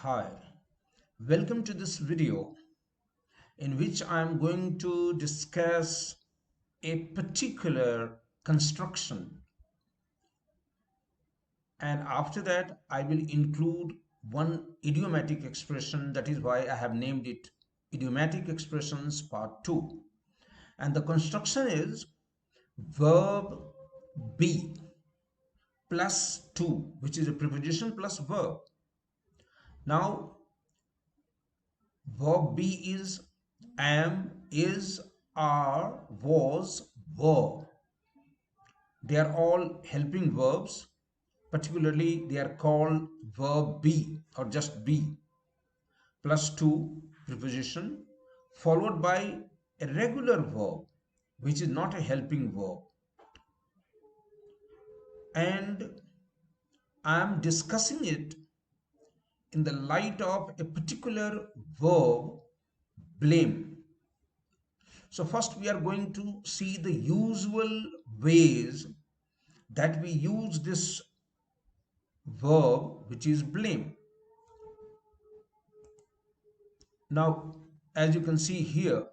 Hi, welcome to this video in which I am going to discuss a particular construction, and after that I will include one idiomatic expression. That is why I have named it Idiomatic Expressions Part 2. And the construction is verb be plus to, which is a preposition plus verb. Now verb be is am, is, are, was, were. They are all helping verbs. Particularly, they are called verb be or just be. Plus to preposition followed by a regular verb which is not a helping verb. And I am discussing it in the light of a particular verb, blame. So first we are going to see the usual ways that we use this verb, which is blame. Now, as you can see here,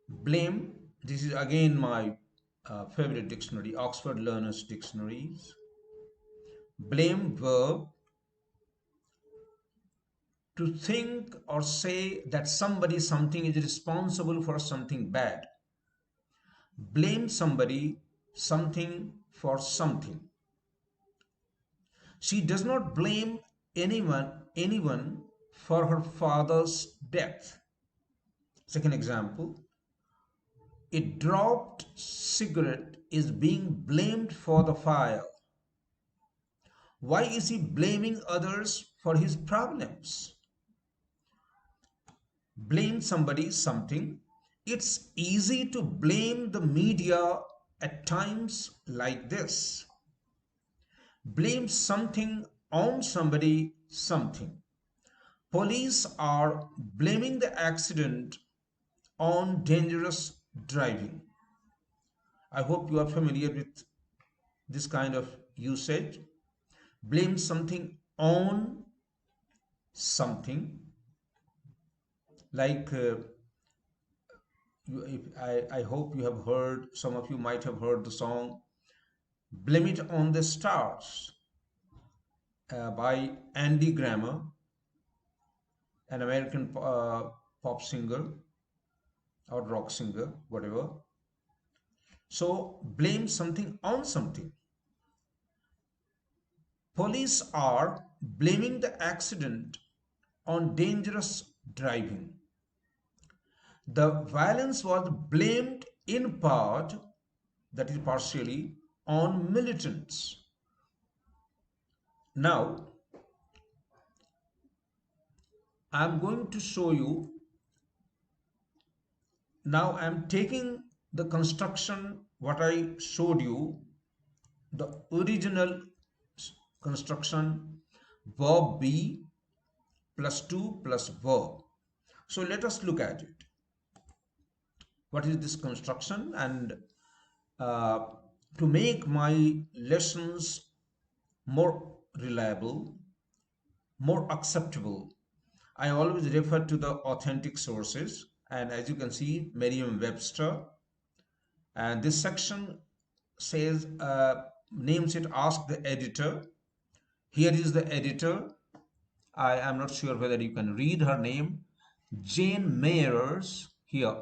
blame, this is again my favorite dictionary, Oxford Learners Dictionaries. Blame verb, to think or say that somebody, something is responsible for something bad. Blame somebody, something for something. She does not blame anyone for her father's death. Second example, a dropped cigarette is being blamed for the fire. Why is he blaming others for his problems? Blame somebody, something. It's easy to blame the media at times like this. Blame something on somebody, something. Police are blaming the accident on dangerous driving. I hope you are familiar with this kind of usage. Blame something on something. Like, I hope you have heard, some of you might have heard the song Blame It on the Stars by Andy Grammer, an American pop singer or rock singer, whatever. So, blame something on something. Police are blaming the accident on dangerous driving. The violence was blamed in part, that is partially, on militants. Now, I am going to show you. Now, I am taking the construction, what I showed you, the original construction, verb be plus to plus verb. So, let us look at it. What is this construction? And uh, to make my lessons more reliable, more acceptable, I always refer to the authentic sources. And as you can see, Merriam-Webster. And this section says, names it Ask the Editor. Here is the editor. I am not sure whether you can read her name. Jane Mayers here.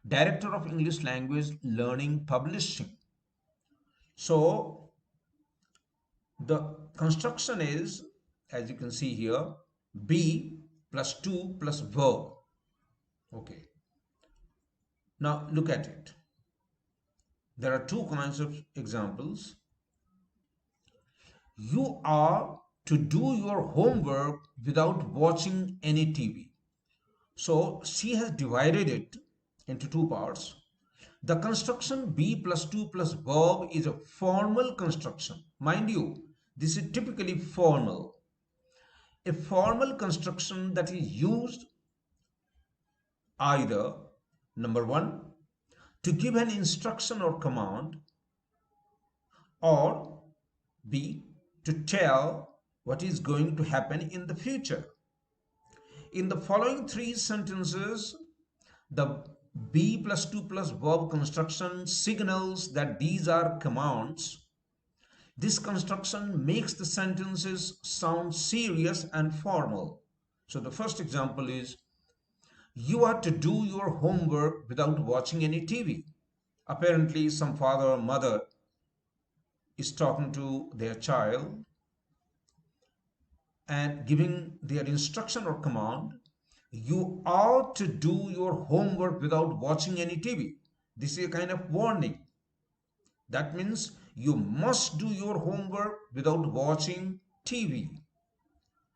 Director of English Language Learning Publishing. So the construction is, as you can see here, be plus to plus verb. Okay. Now look at it. There are two kinds of examples. You are to do your homework without watching any TV. So she has divided it into two parts. The construction be plus to plus verb is a formal construction. Mind you, this is typically formal. A formal construction that is used either, number one, to give an instruction or command, or B, to tell what is going to happen in the future. In the following three sentences, the be plus 2 plus verb construction signals that these are commands. This construction makes the sentences sound serious and formal. So the first example is, you are to do your homework without watching any TV. Apparently, some father or mother is talking to their child and giving their instruction or command. You ought to do your homework without watching any TV. This is a kind of warning. That means you must do your homework without watching TV.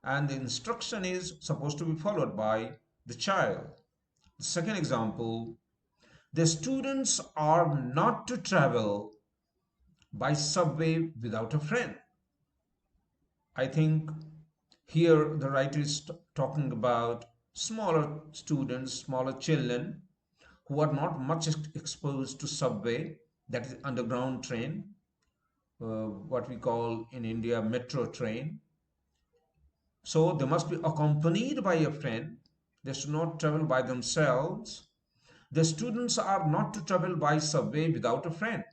And the instruction is supposed to be followed by the child. The second example, the students are not to travel by subway without a friend. I think here the writer is talking about smaller students, smaller children who are not much exposed to subway, that is underground train, what we call in India metro train. So they must be accompanied by a friend. They should not travel by themselves. The students are not to travel by subway without a friend.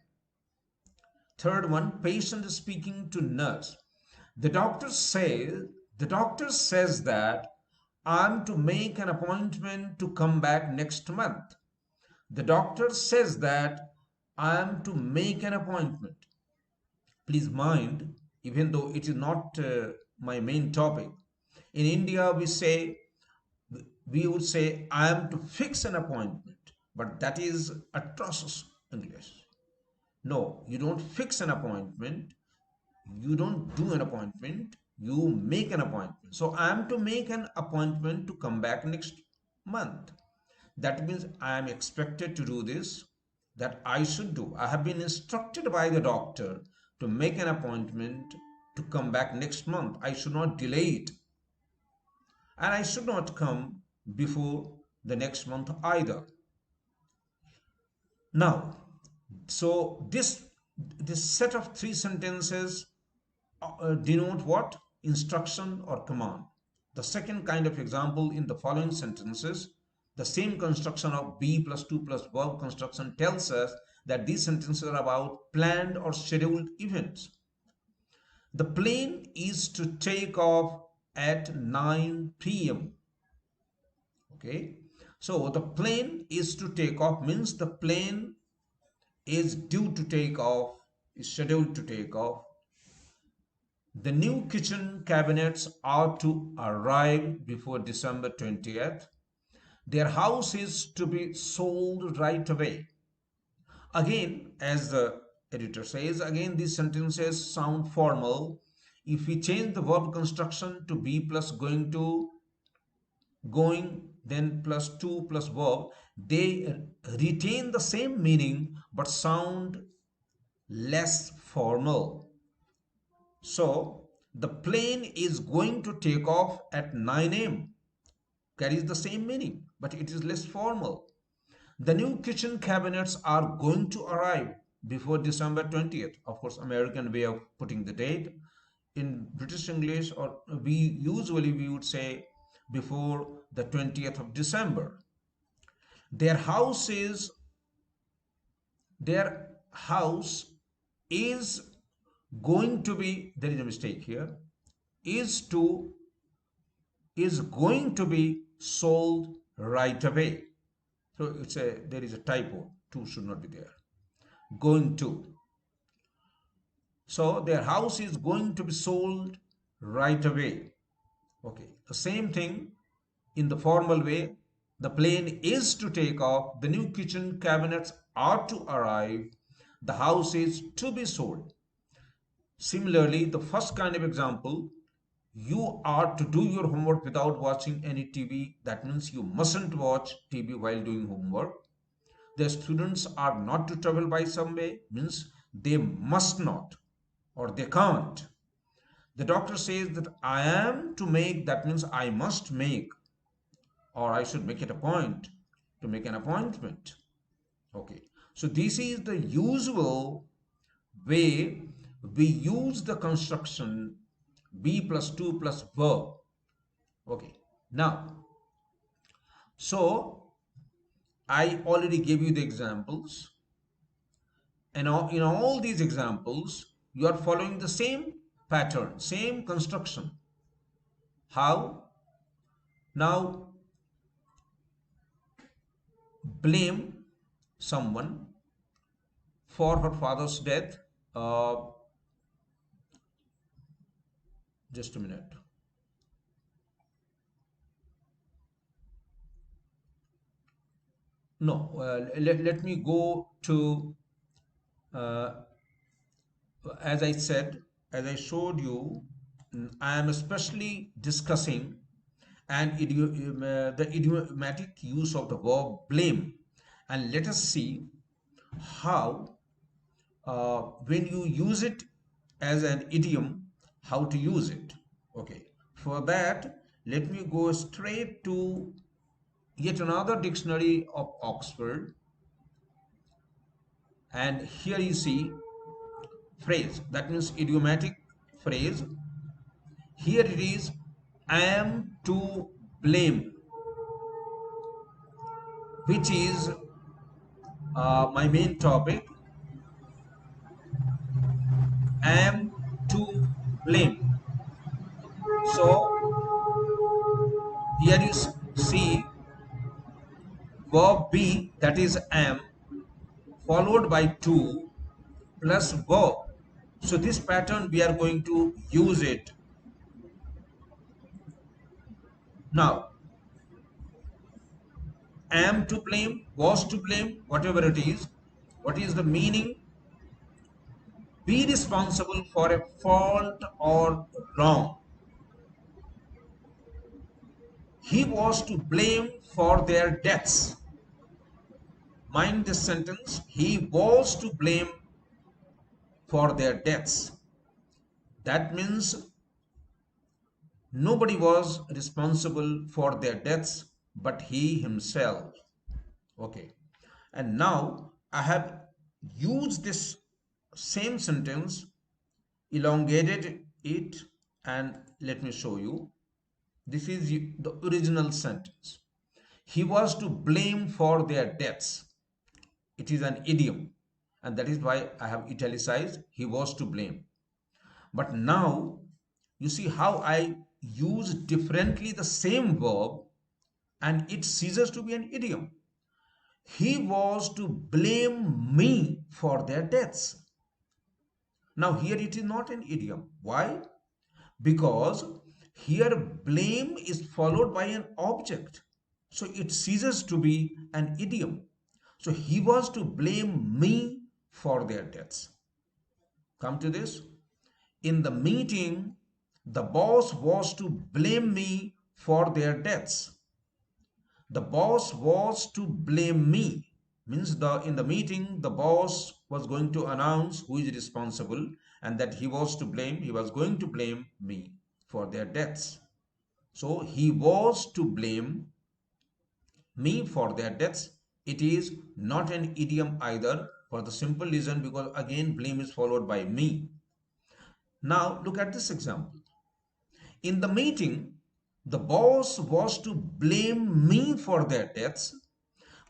Third one, patient is speaking to nurse. The doctor says that I'm to make an appointment to come back next month. The doctor says that I am to make an appointment. Please mind, even though it is not my main topic, in India we would say I am to fix an appointment, but that is atrocious English. No, you don't fix an appointment, you don't do an appointment, you make an appointment. So I am to make an appointment to come back next month. That means I am expected to do this, that I should do. I have been instructed by the doctor to make an appointment to come back next month. I should not delay it. And I should not come before the next month either. Now, so this set of three sentences denote what? Instruction or command. The second kind of example in the following sentences, the same construction of be plus 2 plus verb construction tells us that these sentences are about planned or scheduled events. The plane is to take off at 9 p.m. Okay, so the plane is to take off means the plane is due to take off, is scheduled to take off. The new kitchen cabinets are to arrive before December 20th. Their house is to be sold right away. Again, as the editor says, again these sentences sound formal. If we change the verb construction to be plus going to, going, then plus 2 plus verb, they retain the same meaning but sound less formal. So the plane is going to take off at 9 a.m. carries the same meaning, but it is less formal. The new kitchen cabinets are going to arrive before December 20th. Of course, American way of putting the date. In British English, or we would say before the 20th of December. Their house is going to be, there is a mistake here, is going to be sold right away. So there is a typo, to should not be there. Going to. So their house is going to be sold right away. Okay, the same thing in the formal way. The plane is to take off. The new kitchen cabinets are to arrive. The house is to be sold. Similarly, the first kind of example, you are to do your homework without watching any TV. That means you mustn't watch TV while doing homework. The students are not to travel by subway, means they must not or they can't. The doctor says that I am to make, that means I must make, or I should make it a point to make an appointment. Okay, so this is the usual way we use the construction be plus 2 plus verb. Okay. Now, so I already gave you the examples, and in all these examples, you are following the same pattern, same construction. How? Now, blame someone for her father's death. Uh, just a minute. No, let me go to, uh, as I said, as I showed you, I am especially discussing the idiomatic use of the verb blame. And let us see how, when you use it as an idiom, how to use it. Okay. For that, let me go straight to yet another dictionary of Oxford. And here you see phrase, that means idiomatic phrase. Here it is, I am to blame, which is my main topic. I am to blame. So here you see verb be, that is am, followed by to plus verb. So this pattern we are going to use it. Now, am to blame, was to blame, whatever it is. What is the meaning? Be responsible for a fault or wrong. He was to blame for their deaths. Mind this sentence. He was to blame for their deaths. That means nobody was responsible for their deaths but he himself. Okay. And now I have used this same sentence, elongated it, and let me show you. This is the original sentence. He was to blame for their deaths. It is an idiom, and that is why I have italicized he was to blame. But now you see how I use differently the same verb and it ceases to be an idiom. He was to blame me for their deaths. Now here it is not an idiom. Why? Because here blame is followed by an object. So it ceases to be an idiom. So he was to blame me for their deaths. Come to this. In the meeting, the boss was to blame me for their deaths. The boss was to blame me means in the meeting the boss was going to announce who is responsible, and that he was going to blame me for their deaths. So he was to blame me for their deaths. It is not an idiom either, for the simple reason because again blame is followed by me. Now look at this example. In the meeting, the boss was to blame me for their deaths,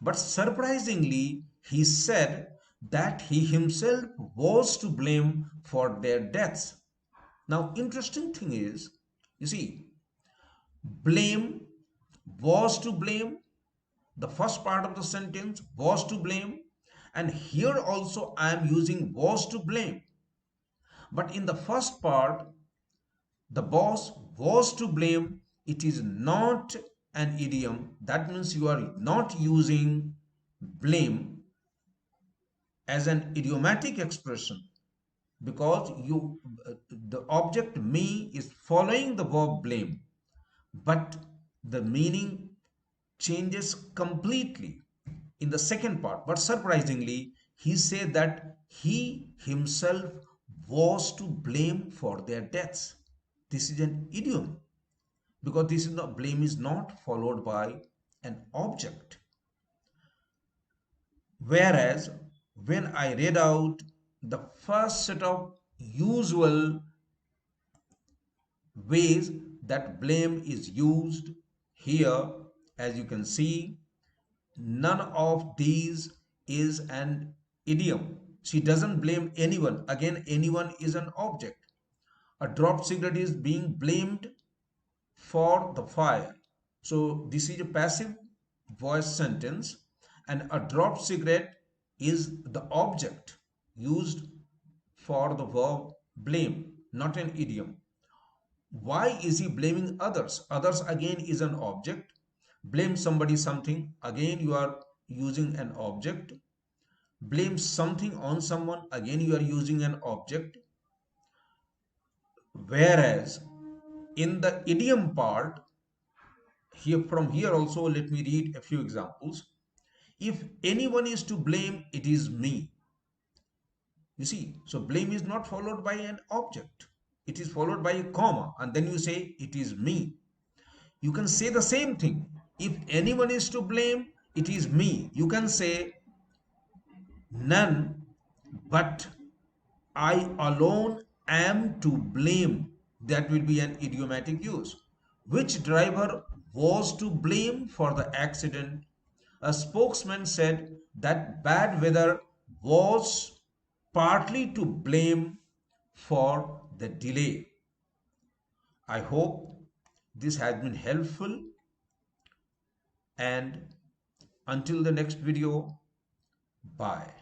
but surprisingly, he said that he himself was to blame for their deaths. Now, interesting thing is, you see, blame, was to blame, the first part of the sentence was to blame, and here also I am using was to blame. But in the first part, the boss was to blame, it is not an idiom. That means you are not using blame as an idiomatic expression, because the object me is following the verb blame, but the meaning changes completely in the second part. But surprisingly, he said that he himself was to blame for their deaths. This is an idiom, because this is not, blame is not followed by an object. Whereas when I read out the first set of usual ways that blame is used here. As you can see, none of these is an idiom. She doesn't blame anyone. Again, anyone is an object. A dropped cigarette is being blamed for the fire. So this is a passive voice sentence, and a dropped cigarette is the object used for the verb blame, not an idiom. Why is he blaming others? Others again is an object. Blame somebody something, again you are using an object. Blame something on someone, again you are using an object. Whereas in the idiom part, here from here also let me read a few examples. If anyone is to blame, it is me. You see, so blame is not followed by an object. It is followed by a comma, and then you say it is me. You can say the same thing. If anyone is to blame, it is me. You can say none but I alone am to blame. That will be an idiomatic use. Which driver was to blame for the accident? A spokesman said that bad weather was partly to blame for the delay. I hope this has been helpful, and until the next video, bye.